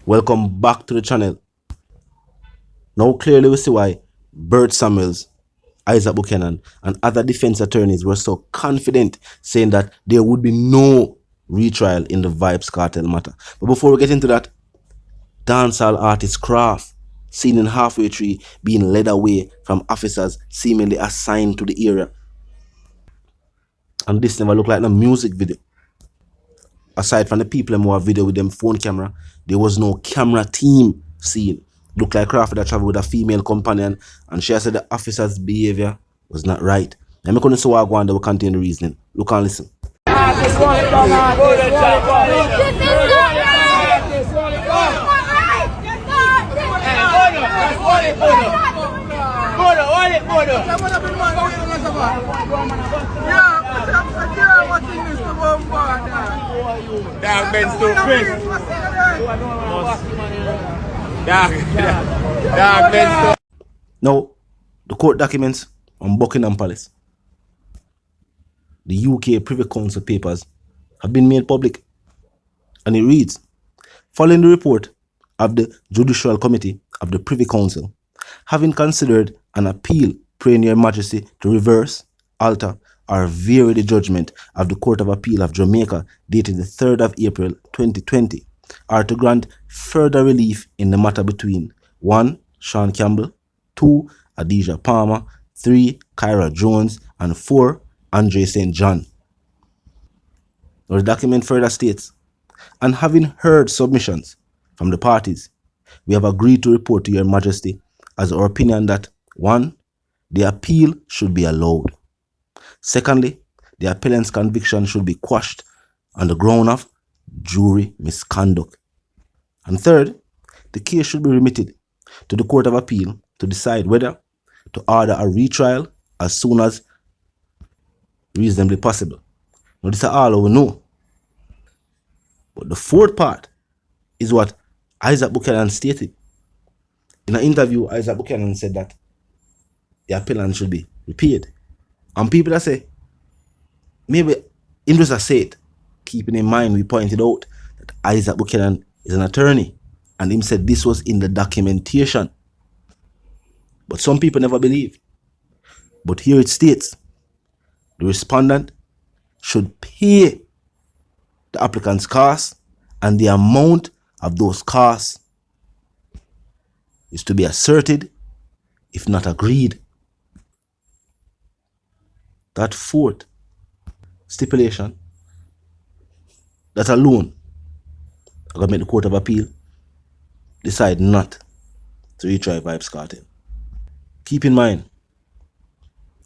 Welcome back to the channel. Now clearly we see why Bert Samuels, Isaac Buchanan and other defense attorneys were so confident saying that there would be no retrial in the Vybz Kartel matter. But before we get into that, dancehall artist Craft seen in Halfway Tree being led away from officers seemingly assigned to the area. And this never looked like a music video. Aside from the people who have video with them phone camera, there was no camera team seen. Looked like Crawford that traveled with a female companion, and she said the officer's behavior was not right. And I couldn't see what I will contain the reasoning. Look and listen. Now, the court documents on Buckingham Palace, the UK Privy Council papers have been made public, and it reads, following the report of the Judicial Committee of the Privy Council, having considered an appeal praying Your Majesty to reverse, alter, or vary the judgment of the Court of Appeal of Jamaica dated the 3rd of April 2020, or to grant further relief in the matter between 1. Sean Campbell, 2. Adijah Palmer, 3. Kyra Jones, and 4. Andre St. John. Now the document further states, and having heard submissions from the parties, we have agreed to report to Your Majesty as our opinion that 1. The appeal should be allowed. Secondly, the appellant's conviction should be quashed on the ground of jury misconduct. And third, the case should be remitted to the Court of Appeal to decide whether to order a retrial as soon as reasonably possible. Now this is all we know. But the fourth part is what Isaac Buchanan stated. In an interview, Isaac Buchanan said that the appellant should be repaid. And people that say, maybe him just say it, keeping in mind we pointed out that Isaac Buchanan is an attorney, and him said this was in the documentation. But some people never believe. But here it states, the respondent should pay the applicant's costs, and the amount of those costs is to be asserted, if not agreed. That fourth stipulation, that alone, I'm going to make the Court of Appeal decide not to retry Vybz Kartel. Keep in mind,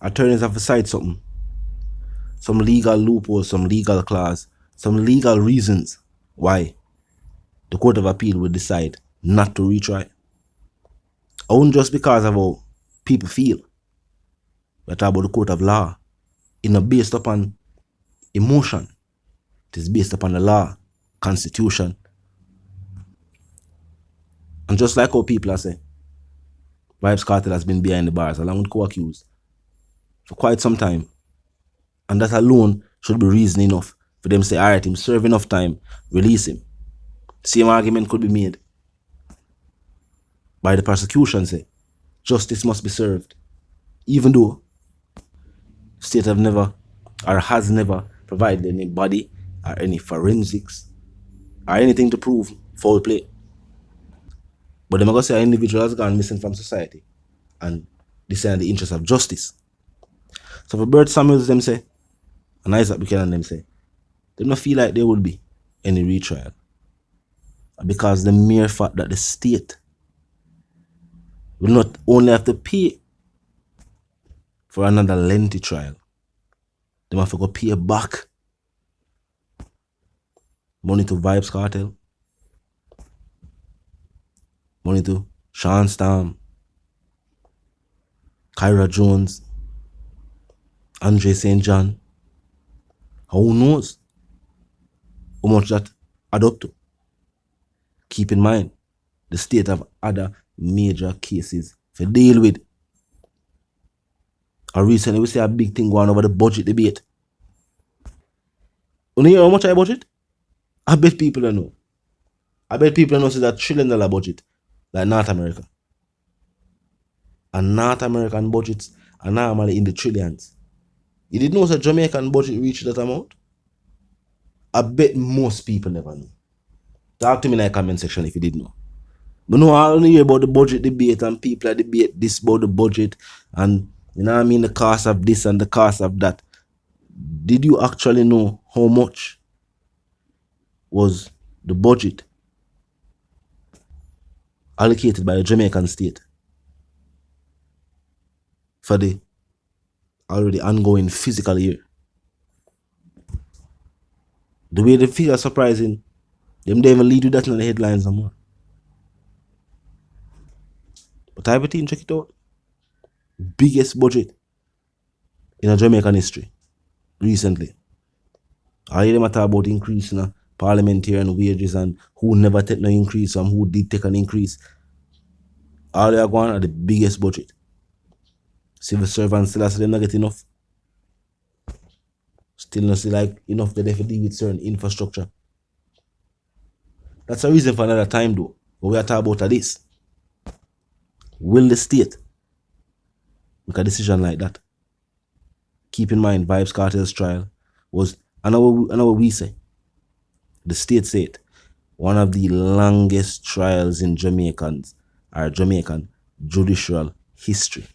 attorneys have to cite something, some legal loophole, some legal clause, some legal reasons why the Court of Appeal will decide not to retry. Only just because of how people feel. We're talking about the court of law. It's not based upon emotion. It is based upon the law, constitution. And just like how people are saying, Vybz Kartel has been behind the bars along with co-accused for quite some time. And that alone should be reason enough for them to say, alright, him serve enough time, release him. Same argument could be made by the prosecution, say, justice must be served. Even though the state have never or has never provided any body or any forensics or anything to prove foul play. But them are going to say an individual has gone missing from society, and this is in the interest of justice. So for Bert Samuels, them say, and Isaac Buchanan, them say, they don't feel like there would be any retrial, because the mere fact that the state will not only have to pay for another lengthy trial, they have to go pay back money to Vybz Kartel, money to Sean Storm, Kyra Jones, Andre St. John. Who knows how much that add up to? Keep in mind, the state have other major cases to deal with. And recently we see a big thing going over the budget debate. You know how much I budget? I bet people don't know. I bet people don't see that $1 trillion budget like North America. And North American budgets are normally in the trillions. You didn't know that Jamaican budget reached that amount? I bet most people never know. Talk to me in the comment section if you didn't know. But no, I only hear about the budget debate and people debate this about the budget and you know what I mean, the cost of this and the cost of that. Did you actually know how much was the budget allocated by the Jamaican state for the already ongoing fiscal year? The way the figure is surprising, them don't even lead with that in the headlines no more. But type it in, check it out. Biggest budget in a Jamaican history recently. I hear them talk about increasing parliamentarian wages and who never take no increase and who did take an increase. All they are going at the biggest budget. Civil servants still say they not get enough. Still not see like enough that they have to deal with certain infrastructure. That's a reason for another time though. But we are talking about this. Will the state make a decision like that? Keep in mind, Vybz Kartel's trial was, I know what we say. The state said one of the longest trials in Jamaican judicial history.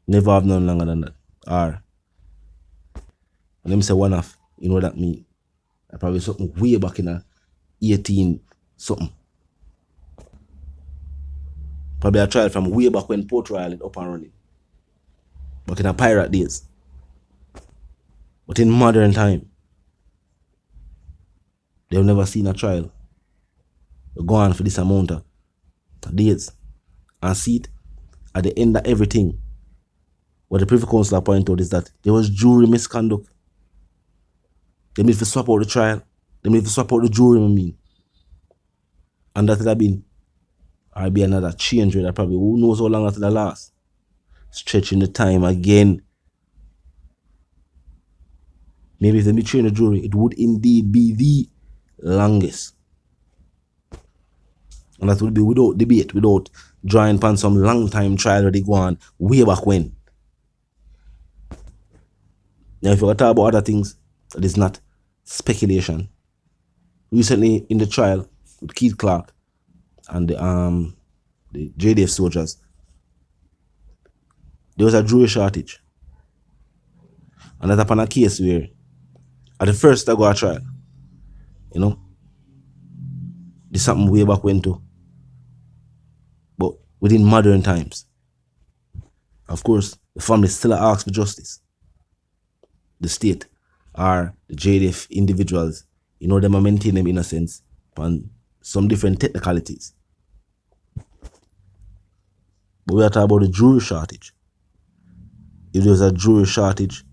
Never have none longer than that. Or let me say one off. You know what that mean? Probably something way back in 18 something. Probably a trial from way back when Port Royal is up and running. Back in the pirate days. But in modern time, they've never seen a trial. They go on for this amount of days. And see it at the end of everything. What the Privy Council pointed out is that there was jury misconduct. They need to swap out the trial. They need to swap out the jury, I mean. And that would have been, or be another change that probably who knows how long after the last. Stretching the time again. Maybe if they change the jury, it would indeed be the longest. And that would be without debate, without drawing upon some long time trial where they go on way back when. Now if you talk about other things, that is not speculation. Recently in the trial with Keith Clark and the JDF soldiers, there was a jury shortage. And that's upon a case where at the first I go a trial, you know, this something way back when too. But within modern times, of course, the family still asks for justice. The state or the JDF individuals, you know, them are maintaining them innocence on some different technicalities. But we are talking about the jury shortage. If there was a jury shortage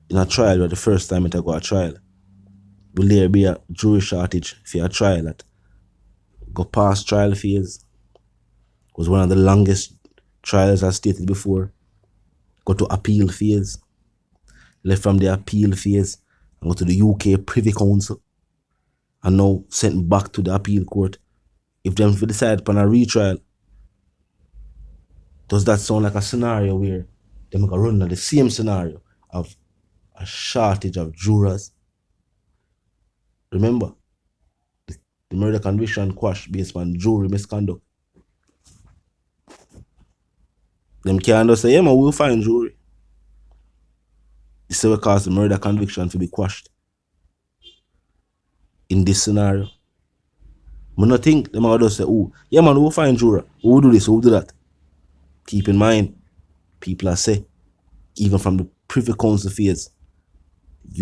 in a trial, or the first time it go a trial, will there be a jury shortage for a trial that go past trial phase? Was one of the longest trials as stated before. Go to appeal phase. Left from the appeal phase and go to the UK Privy Council. And now sent back to the appeal court. If them decide upon a retrial, does that sound like a scenario where they make a run at the same scenario of a shortage of jurors? Remember, the murder conviction quashed based on jury misconduct. Them can't just say, yeah man, we'll find jury. This will cause the murder conviction to be quashed. In this scenario, I don't think them are just say, oh, yeah man, we'll find juror. We'll do this, we'll do that. Keep in mind, people are say, even from the Privy Council phase,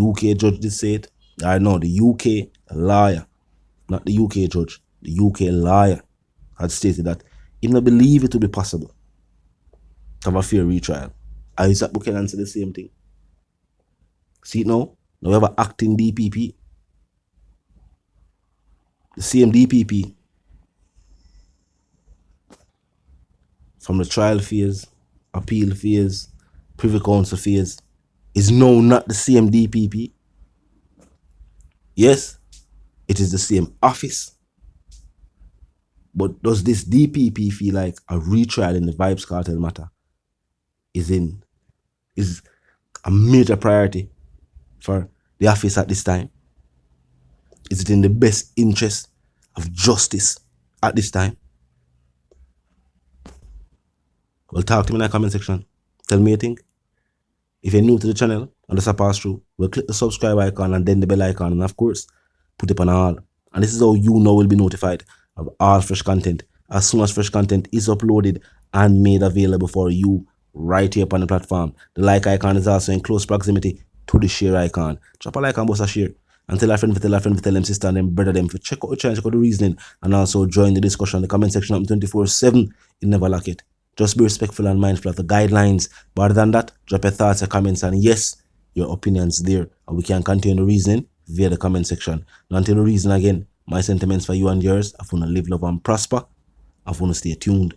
UK judge did say it. I know the UK lawyer, not the UK judge, the UK lawyer had stated that he not believe it to be possible to have a fair retrial. Isaac Buchanan said the same thing. See it now? Now we have an acting DPP. The same DPP from the trial phase, appeal phase, Privy Council phase is now not the same DPP. Yes, it is the same office. But does this DPP feel like a retrial in the Vybz Kartel matter is a major priority for the office at this time? Is it in the best interest of justice at this time? Well, talk to me in the comment section. Tell me what you think. If you're new to the channel and just a pass through, well, click the subscribe icon and then the bell icon, and of course, put it on all. And this is how you know will be notified of all fresh content as soon as fresh content is uploaded and made available for you right here upon the platform. The like icon is also in close proximity to the share icon. Drop a like and bust a share. And tell a friend, tell them sister and them brother them to check out the channel, check out the reasoning, and also join the discussion in the comment section up 24/7. You never lack it. Just be respectful and mindful of the guidelines. But other than that, drop your thoughts and comments, and yes, your opinions there, and we can continue the reasoning via the comment section. Now, until the reason again, my sentiments for you and yours, I want to live, love, and prosper. I want to stay tuned.